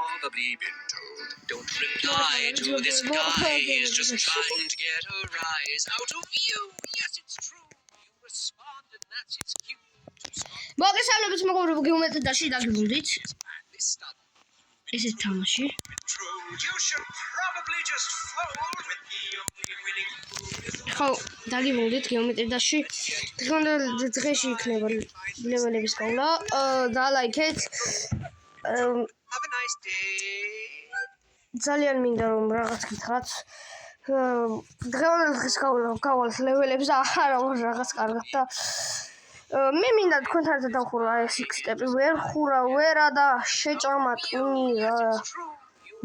probably been told. Don't reply to this guy, he's just trying to get a rise out of you. Yes, it's true. You respond and that's it's cute. მოგესალმებით მეგობრებო, გეომეტრიის დაში დაგიბრუნდით. ეს ის თამაში. ხო, დაგიბრუნდით გეომეტრიის დაში. დღეში იქნება ლეველების გავლა. დალაიქეთ. Have a nice day. ძალიან მინდა რომ რაღაც გითხრათ. დღევანდელ დღეს გავალთ ლეველებს და არა რაღაც კარგად და მე მინდა თქვენთან ერთად დავხურო ეს სტეპი ვერ ხურა ვერა და შეჭამა ტვინი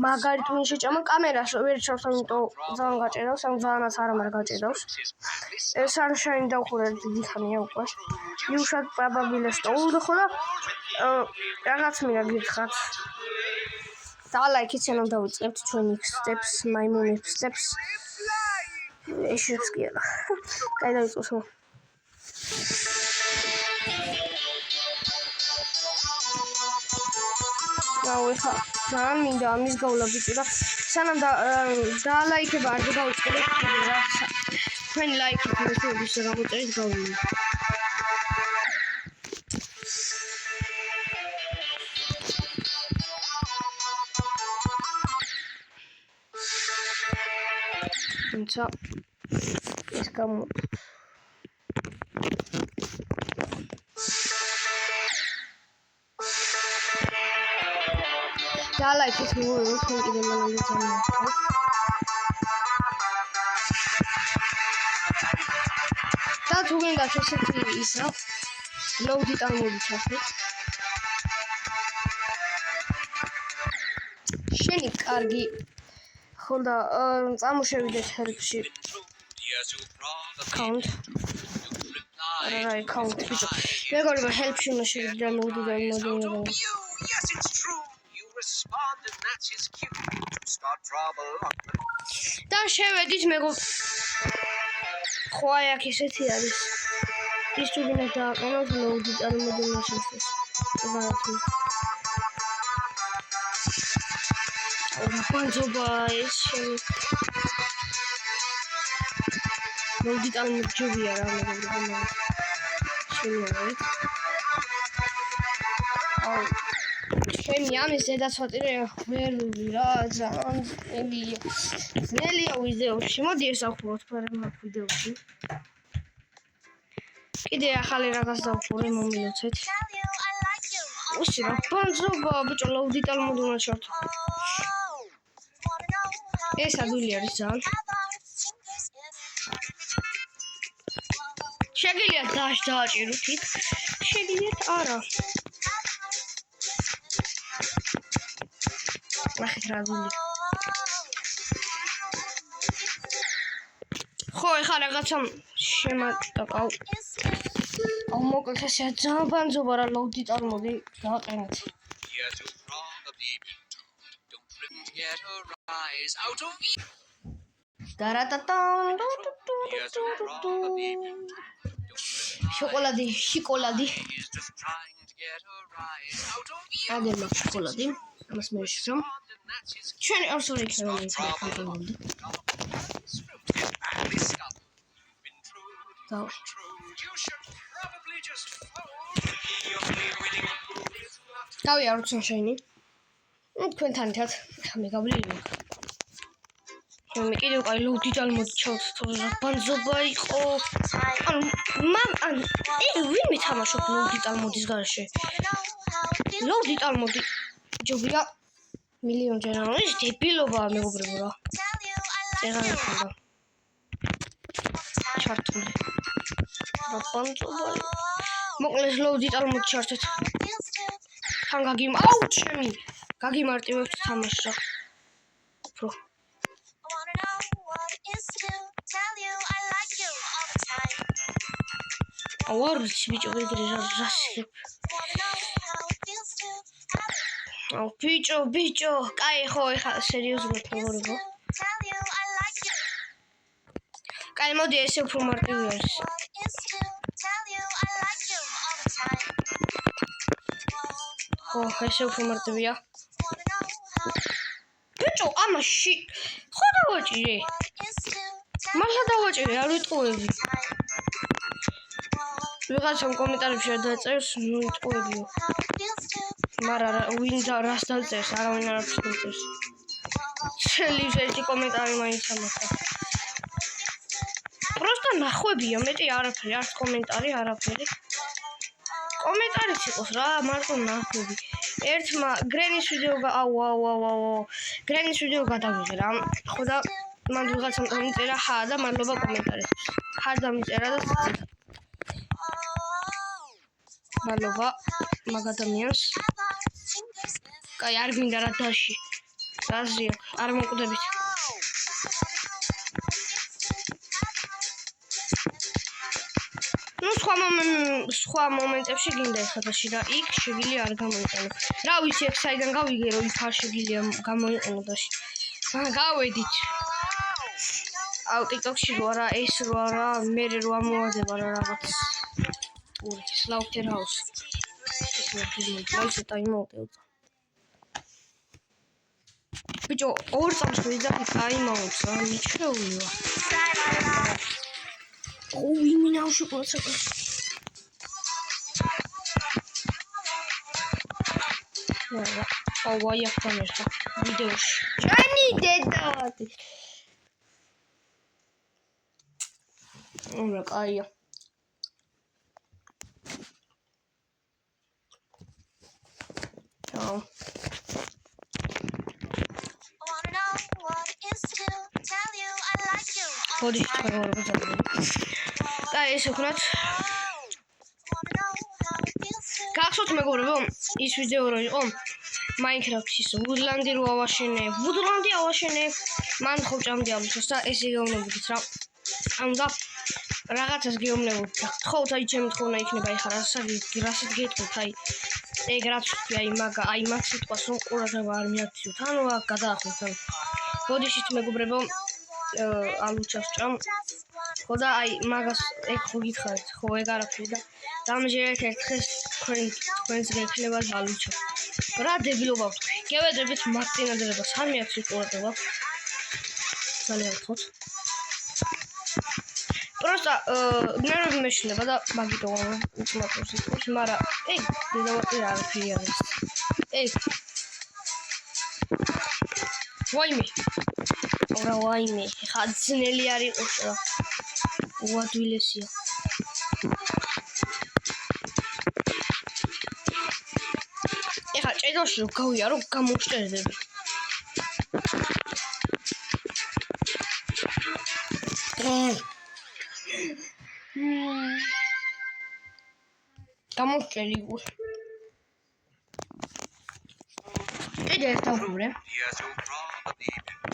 მაგარი ტვინი შეჭამა კამერას ვერ ჩავს ამიტომ ძალიან გაჭედავს ამ ძალიანაც არ ამარ გაჭედავს ეს არშაინი დავხურე დიდი ხანია უკვე იუშად პრაბაბილეს ტოულდ ხო და რაღაც მინდა გითხრათ და ლაიქით სანამ დავიწყებთ ჩვენი სტეპს მაიმუნი სტეპს ეშიც კი არა კაი დავიწყოთ ხა ძალიან მინდა ამის გავლა ბიჭო და სანამ დალაიქება არ დავიწყებთ რა თქვენი ლაიქით მესურვის გამოწერით გავლა თუმცა ეს გამო დალაიქეთ მოგონებთ თქვენ კიდე მანამდე ძალიან და თუ გინდათ ესეთი ის რა ლოუდი ტაიმები ჩასვით შენი კარგი ხო და წამოშევიდეთ ჰელფში account არა account ბიჭო მეგობრებო ჰელფში უნდა შევიდე და ლოუდი ტაიმები და შევედით ხო აი აქ ესეთი არის ის თუ გინდა დააყენოთ ლოუდი ტაიმები უნდა შევდეს Panzoba is lodi talmud jovia ra შენი ამის ზედაცვატირე ხმერული რა ძალიან ძნელია ვიდეოში მოდი ეს ახუროთ ფარგლაფ ვიდეოში კიდე ახალი რაღაც დავხურე მომილოცეთ უსი რა პანზობა ბიჭო ლოუდი talmud უნდა შევთ ეს ადვილი არის ძალიან შეგიძლიათ დააჭიროთ იქ შეგიძლიათ არა ნახეთ რა ადვილი ხო ეხლა რაღაცა შემატაკავ აუ მოკლედ ესე ძალიან ბანძობა რა ლოუდი talmud-ი დააყენეთ შოკოლადი აგერმა შოკოლადი ამას მე შევშრომ ჩვენი ორსული იქნება კონტროლი გავიაროთ შენი თქვენთან ერთად მე გავლილი მე კიდევ კაი ლოუდი talmud ჩავთ თორე ბანზობა იყო ანუ ვინმე თამაშობ ლოუდი talmud-ის გარშე ლოუდი talmud ჯობია მილიონჯერ ანუ ეს დებილობაა მეგობრებო რა წერა ხოდა ჩართული რა ბანზობა მოკლედ ლოუდი talmud ჩართეთ თან აუ ჩემი გაგიმარტივებთ თამაშს უფრო აუარჩ ბიჭო ვიდრე რასხებ აუ ბიჭო კაი ხო ეხა სერიოზულად მეგობრებო კაი მოდი ესე უფრო მარტივი არის ხო ესე უფრო მარტივია ში ხო დავაჭირე მართლა დავაჭირე არ ვიტყუები ვიღაცამ კომენტარებში დაწერს ნუ ვიტყუებიო მაგრამ ვინ რას დაწერს არავინ არაფერს დაწერს შეიძლება ერთი კომენტარი მაინც ამაყა просто ნახვებია მეტი არაფერი არც კომენტარი არაფერი კომენტარიც იყოს რა მარტო ნახვები ერთმა გრენის ვიდეო გრენის ვიდეო გადავიღე რა ხო და მან ვიღაცამ დაწერა ხა და მადლობა კომენტარისთვის ხა დამიწერა და მადლობა მაგ ადამიანს კაი არ გინდა რა დაში რაზია არ მოკვდებით ну სხვა მომენტებში გინდა ხადაში და იქ შეგვიძლია არ გამოიყენო რა ვიცი ეგ საიდან გავიგე რომ იქ არ შეგვიძლია გამოიყენო დაში გავედით აუ TikTok-ში რა ეს რა მე რა მოადება რა რაღაც ტური Slaughter House ეს მოდი დავიწყე ტაიმაუტი ბიჭო ორ წამს ვიძახი ტაიმაუტს რა მიჩვეულია ой меня уже просто ой я конечно видеош жани дедати ой кайя чао Ходи, და ეს ვქნათ გახსოვთ მეგობრებო ის ვიდეო რო იყო Minecraft-ის ვუდლანდი რო ავაშენე მან ხო ჭამდი ამბობს და ესე გეუბნებოდით რა ამდა რაღაცას გეუბნებოდით ხო თაი ჩემი თხოვნა იქნება ეხლა რასაც გეტყვით აი ეგ რაც ვთქვი აი მაგ სიტყვას რომ ყურადღება არ მიაქციოთ ანუ აქ გადაახოთ ბოდიშით მეგობრებო ალუჩას ჭამ ხო და აი მაგას ეგ ხო გითხარით ხო ეგ არაფერი და დამჯერეთ ერთხელ თქვენს გექნება ალუჩა რა დებილობა ვთქვი გევედებით მაგ წინადადებას არ მიაქციოთ ყურადღება ძალიან ხოთ просто ნერვები მეშინება და მაგიტო უცნაურს იტყვის მაგრამ ეგ დედავატი არაფერი არის ეგ ვაიმე ხაძნელი არ იყოს რა უადვილესია ეხა ჭედოში რომ გავია რომ გამოვშტერდები გამოვშტერი უკვე ჭედა ერთ დავხურე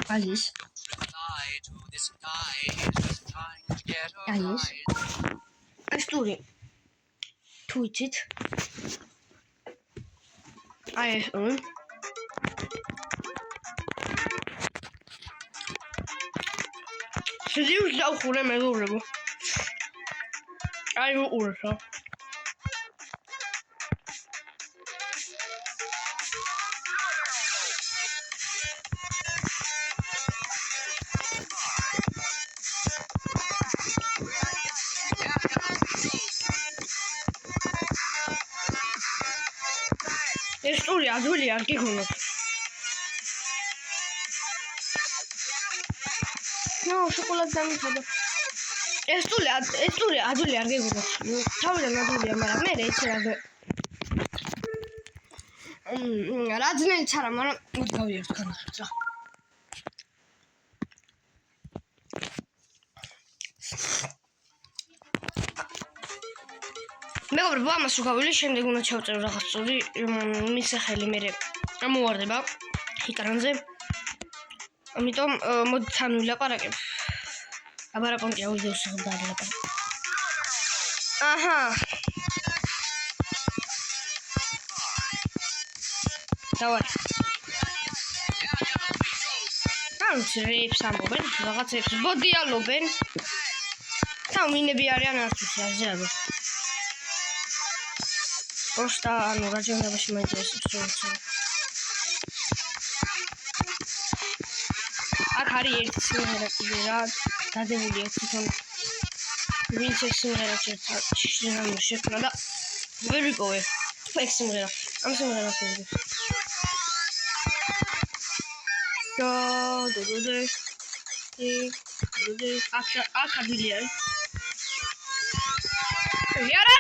Alice. Alice. Asturi. Tweet it. iPhone. Seriously, I'm going to make a video. I will order. Story aduli ar gigolot. No, chocolate დამიწოდა. ეს სტური ადული არ გეგულოთ. თავიდან ადულია, მაგრამ მე რეიცი რა ძნელიც არა, მაგრამ გავიართ განახეთ რა. მეგობრებო, ამას უკავილი, შემდეგ უნდა ჩავწერო რაღაც სწორი, მის სახელი მე ამოვარდება ეკრანზე. ამიტომ მოდით თან ვილაპარაკებ. აბარაკონტია ვიდეოს გადაალაპარაკ. აჰა. დავარ. რეებს ამბობენ, რაღაცებს ბოდიალობენ. თან ვინები არიან არც ზეაბა. Просто, ну, радженებაში მაინტერესებს რომ აქ არის ერთი სიმღერა კიდე რა დადებული აქვს თვითონ ვინც ეს სიმღერა შექმნა და ვერ ვიპოვე ეს სიმღერა ამ სიმღერას ვიგებ აქ ადვილი არის იარა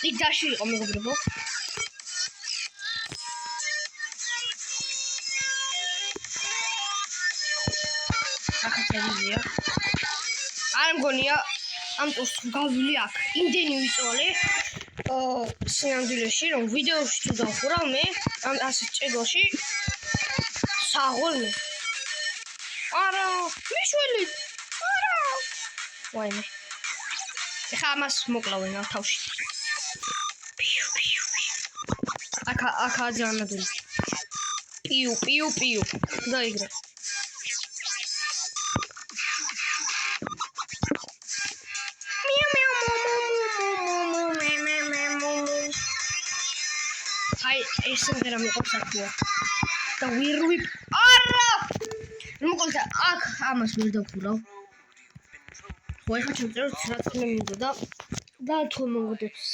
იქ დაში იყო მეგობრებო ახალია არ მგონია ამ ტურს გავილი აქ იმდენი ვიწოლე სინამდვილეში რომ ვიდეოში თუ დავხურავ მე ამ ასეთ ჭედოში საღოლმე არა მიშველი არა ვაიმე ეხა ამას მოკლავენ ამ თავში აქ აძანადული პიუ დაიგრე ეს სიმღერა მეყობს აქია და ვირვი არა მოკლედ აქ ამას ვერ დავხურავ ხო ეხლა ჩავწეროთ რაც მე მინდოდა და თუ მოვდებს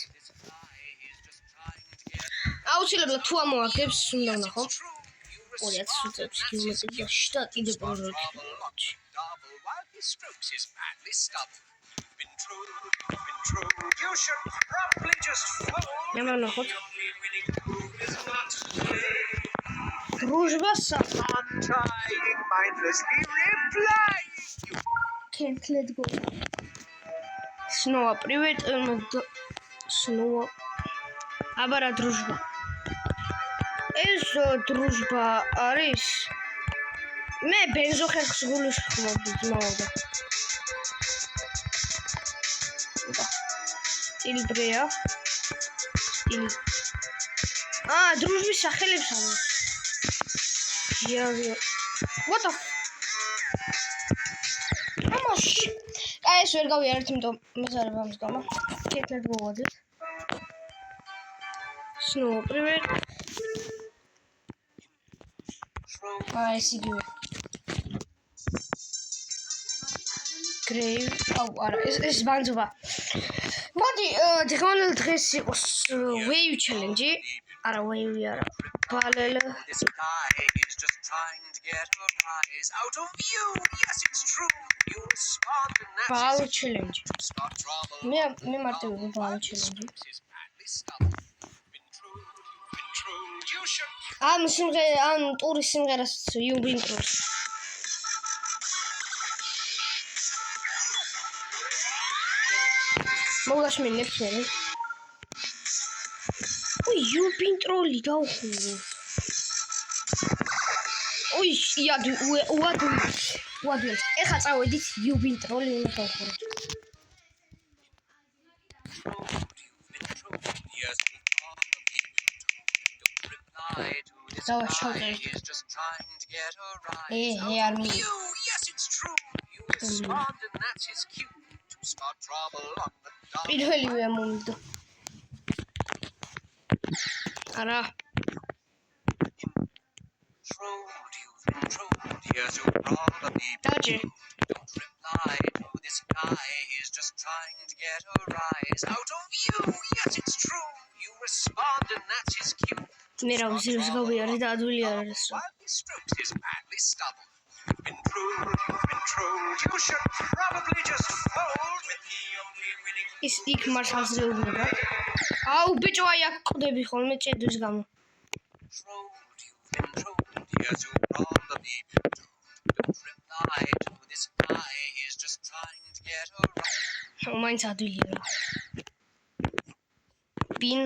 აუცილებლად თუ ამოაგებს უნდა ვნახო 2006 კილომეტრი და შტა კიდე პროექტი Ямар ნახოთ Дружба Can't let go Снова привет Снова Абара дружба ეს дружба არის მე ბენზოხერხს გულში ხმობდი ძმაობა Ильбрея. Дружбის სახელებს ამის. What the ამაში. ეს ვერ გავიარეთ, იმიტომ მეზარება ამის გამო. კეთილად მოვადეთ. Снова привет. ეს იგივე. Grave. არა, ეს ბანძობა. მოდი დღევანდელ დღეს იყოს wave challenge არა wave არა ბალელ ბალ challenge მე მარტივი ბალ challenge ამ ტურის სიმღერას იუბინტროს მოგაშმინებს მე. ой, იუბინტროლი დავხურო. ой, იადი, უადი. ეხა წავედით იუბინტროლი დავხურო. დავა შევწერე. არ მი. პირველივე მომდო. არა. დაჭი. მე რა ვიზირს გავიარე და ადვილი არ არის. Been true. You should probably just fold with the only winning. Is ik marshals reubeba. Au, bicho ay aqdები ხოლმე ჭედვის გამო. Yes, you probably reply to this guy. He's just trying to get around. Მაინც ადვილია. Been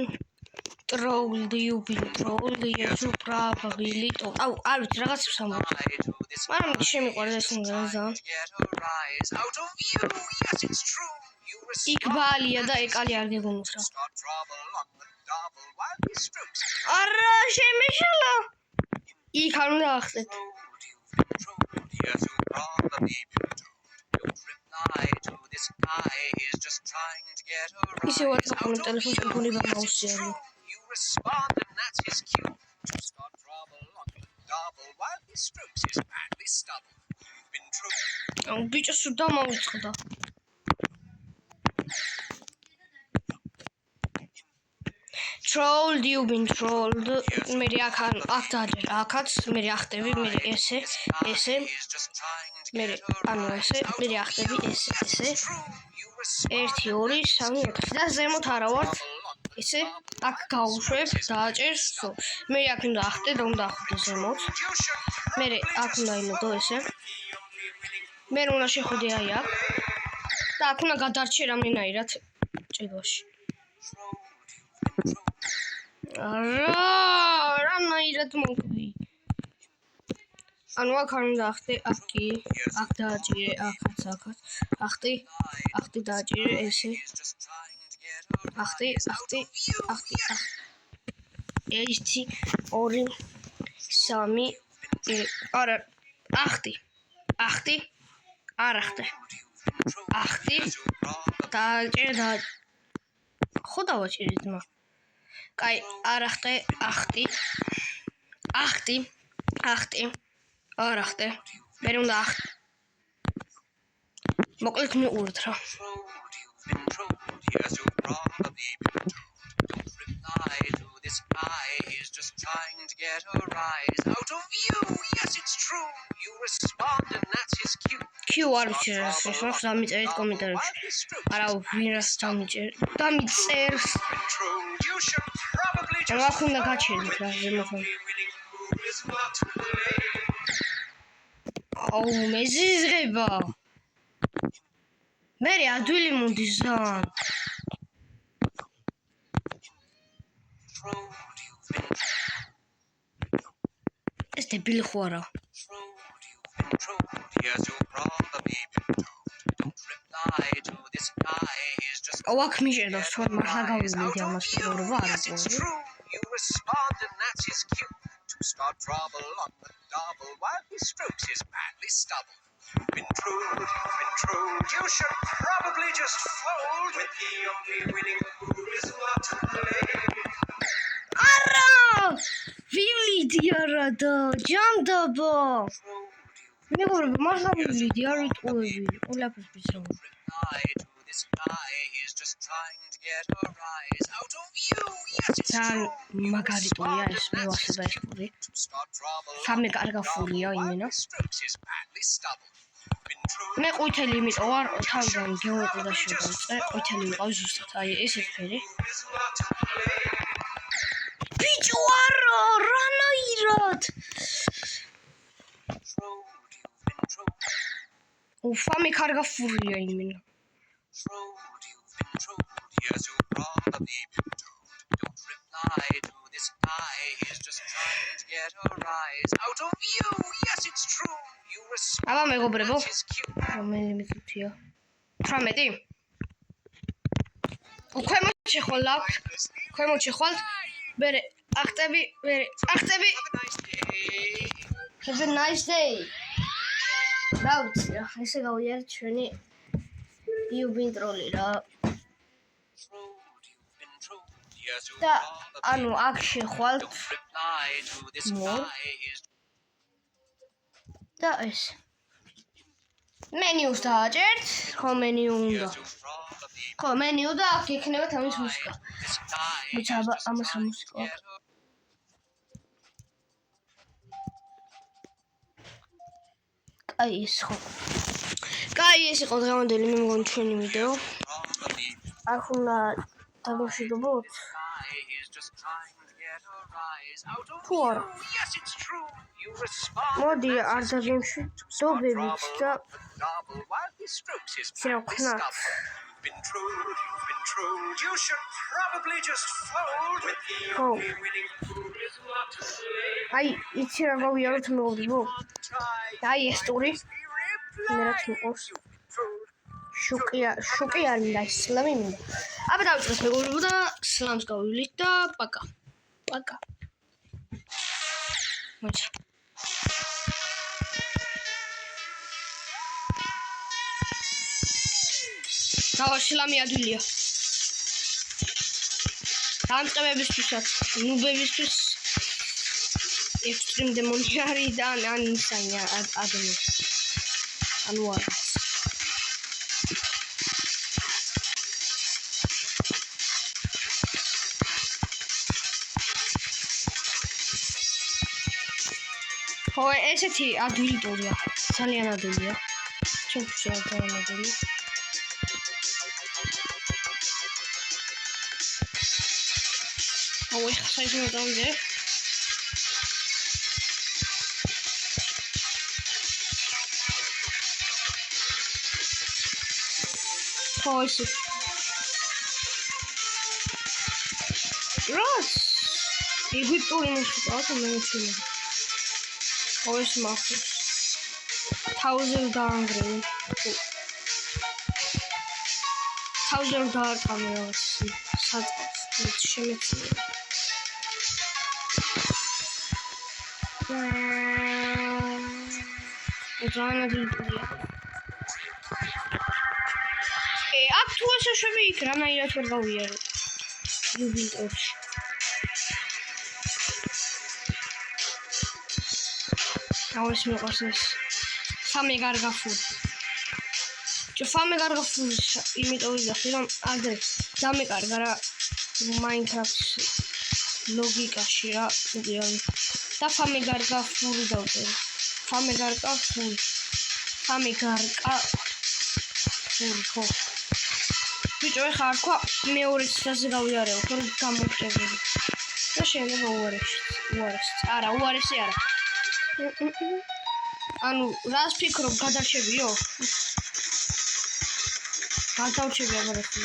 trolled, you been trolled. Yes, you probably. Au, არ ვიცი რაღაცებს ამბობ. მაგრამ შემიყვარდა ეს სიმღერა. იქ ბალია და ეკალი არ გეგონოს რა. არა, შემიშალა. იქ არ უნდა ახსეთ. ისე WhatsApp-ში ტელეფონში გულება მაუსი არის. trouble while he strokes his manly stubble. You've been true. ბიჭო სულ დამოუწყდა. Trolled, you've been trolled. მე აქ დააჭერ, აქაც მე ახტები, მე ესე. He's just trying to მე ანუ ესე, მე ახტები ესე. 1 2 3 4 და ზემოთ არა ვარ. ესე აქ გავუშვებ, დააჭერს, ხო. მე აქ უნდა ახტე და უნდა ახტე ზემოთ. მე აქ უნდა იმედო ესე. მე უნდა შეხვიდე აი აქ. და აქ უნდა გადარჩე რამდენაირად ჭედოში. რანაირად მოკვდი. ანუ აქ არ უნდა ახტე, აქ კი, აქ დააჭირე, აქაც. ახტი დააჭირე ესე. ახტი. 1 2 3 არა, ახტი. არ ახტე. ახტი დააჭერე ხო დავაჭერე ძმა. კაი, არ ახტე, ახტი. არ ახტე. მე უნდა ახტე. მოკლედ მიყურეთ რა. This guy is just trying to get a rise out of you. Yes, it's true. You respond and that's his cue. Q არ ვიწერს, ეს დამიწერეთ კომენტარებში. არა, ვინას დამიწერეთ. დამიწერს. You should probably just რა უნდა გაჩერდით რა ზემოთ. აუ, მე ზიზღება. მე ადვილი მომდის ზან. ეს დებილი ხო არა? Yes, you'll probably be told. Don't reply to this guy. He's just აუ, აქ მიჭედავს თორე მართლა გავიმედი ამას პრობლემა არ Yes, it's აქვს. true. You respond and that's his cue to start trouble on the double while he strokes his manly stubble. You've been true. You should probably just fold with the only winning who is not to blame. არა! ვივლიდი არა და ჯანდაბა. მეგობრებო, მართლა ვივლიდი, არ ვიტყუები. ყველაფერს ვიცნობ. Reply to this guy. He's just trying to get a rise out of you. Yes, it's ძალიან true. მაგარი ტურია ეს მოვასება ეს ტური. To start trouble. სამი კარგა ფულია იმენა. Strokes his manly stubble. Been true. მე ყვითელი იმიტომ ვარ თავიდან გეოметრია შევდავწე. ყვითელი მყავს ზუსტად აი ესეთ ფერი. ბიჭო არა, რანაირად? ufami კარგა ფულია იმენა. Yes, you'll probably be told. Don't reply to this guy. He's just trying to get a rise out of you. Yes, it's true. You respond. აბა მეგობრებო, His cue. რომელი მიწუთია? 18. ქვემოთ შეხვალავთ. ქვემოთ შეხვალთ. მე ახტები. Have a nice day. Have a nice day. დავიცი რა, ესე გავიარეთ ჩვენი იუბინტროლი რა. Yes, you'll და probably ანუ აქ შეხვალთ reply to this More. guy. He's და ეს. მენიუს დააჭერთ, ხო მენიუ უნდა. yes, you'll probably ხო მენიუ და აქ იქნება თავის მუსიკა. this guy. Which ამას რა მუსიკა აქვს? კაი ეს ხო. კაი ეს იყო დღევანდელი მე მგონი ჩვენი ვიდეო. Probably აქ უნდა დავშვიდობოთ. He's just trying to get a rise out of თუ არა. Yes, it's true. You respond. მოდი არ დავიმშვიდობებით და Double while he strokes his შევქნათ. You've been true. You should probably just fold with the ხო. only winning who is not to blame. აი იცი რა გავიაროთ მეგობრებო. Try აი ეს ტური to მე reply. რაც მიყვარს. True. შუკი არ მინდა ისლამი მინდა. აბა დავიწყოთ მეგობრებო და სლამს გავივლით და პაკა. მოიცა. დავაშლამი ადვილია. დამწყებებისთვისაც, ნუბებისთვის extreme demoni არის და ან ისაია ადამიანი. ანუ არა. ხო, ესეთი ადვილი ტურია. ძალიან ადვილია. ჩემთვის ძალიან ადვილი. აუ, ეხლა საერთოდ დავიდე. ხო, ისე. რას? ეგვიპტური მუსიკა, მე მჩვენე. ხო, ეს მახსოვს. თავზე დაანგრევი. თავზე დაარტყამე რაღაც საწყობს, შემეცია. ძალიან აქ თუ ასე შვები იქ რანაირად ვერ გავიარე იუბილეში. აუ ეს მეყვარს ეს სამი გარგაფული. fammi cargo imito ვიზახი რომ ადრე დამეკარგა რა Minecraft ლოგიკაში რა უგიარი და fammi cargo ფული დავწერე fammi cargo ფული ხო ბიჭო ეხა არ თქვა მეორე ცდაზე გავიარეო ხო გამოვჭებული და შეიძლება უარესი არა უარესი არა ანუ რას ფიქრობ გადარჩებიო გადავჩები აბარასი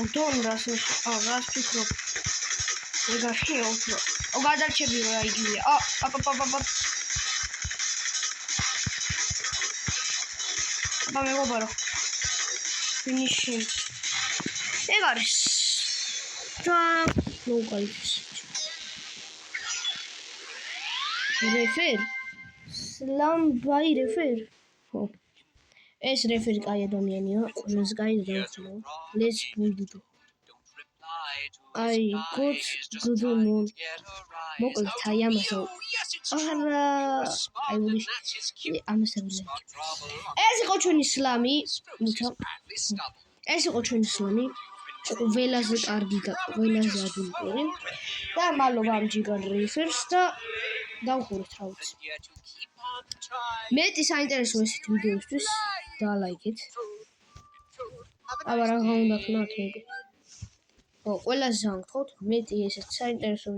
ოდონ რას ფიქრობ ეგაშიო ო გადარჩები რა იგივე აბა მეგობარო ფინიში ეგ არის და ლოგალის რეფერ სლამბაი რეფერ ხო ეს რეფერი კაი ადამიანია ეს კაი დაიწყო let's build I got good mood მოკლედ აი ამასო არა I wish ამასებია ეს იყო ჩვენი სლამი ეს იყო ჩვენი სლამი ყველაზე კარგი და ყველაზე ადვილი და მადლობა ამ ჯიგან რეფერს და დავხურეთ რა ვიცი მეტი საინტერესო ესეთ ვიდეოსთვის და ლაიქეთ აბა რა უნდა ხნათ მეგო ო ყველაზე ზანგთოთ მეტი ესეთ საინტერესო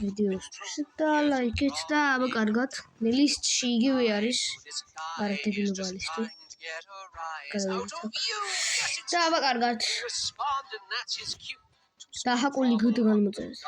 ვიდეოსთვის და ლაიქეთ და აბა კარგად ლისტში იგივე არის არადებილობა ლისტი და აბა კარგად და ჰაკული გუდ განმოწერეთ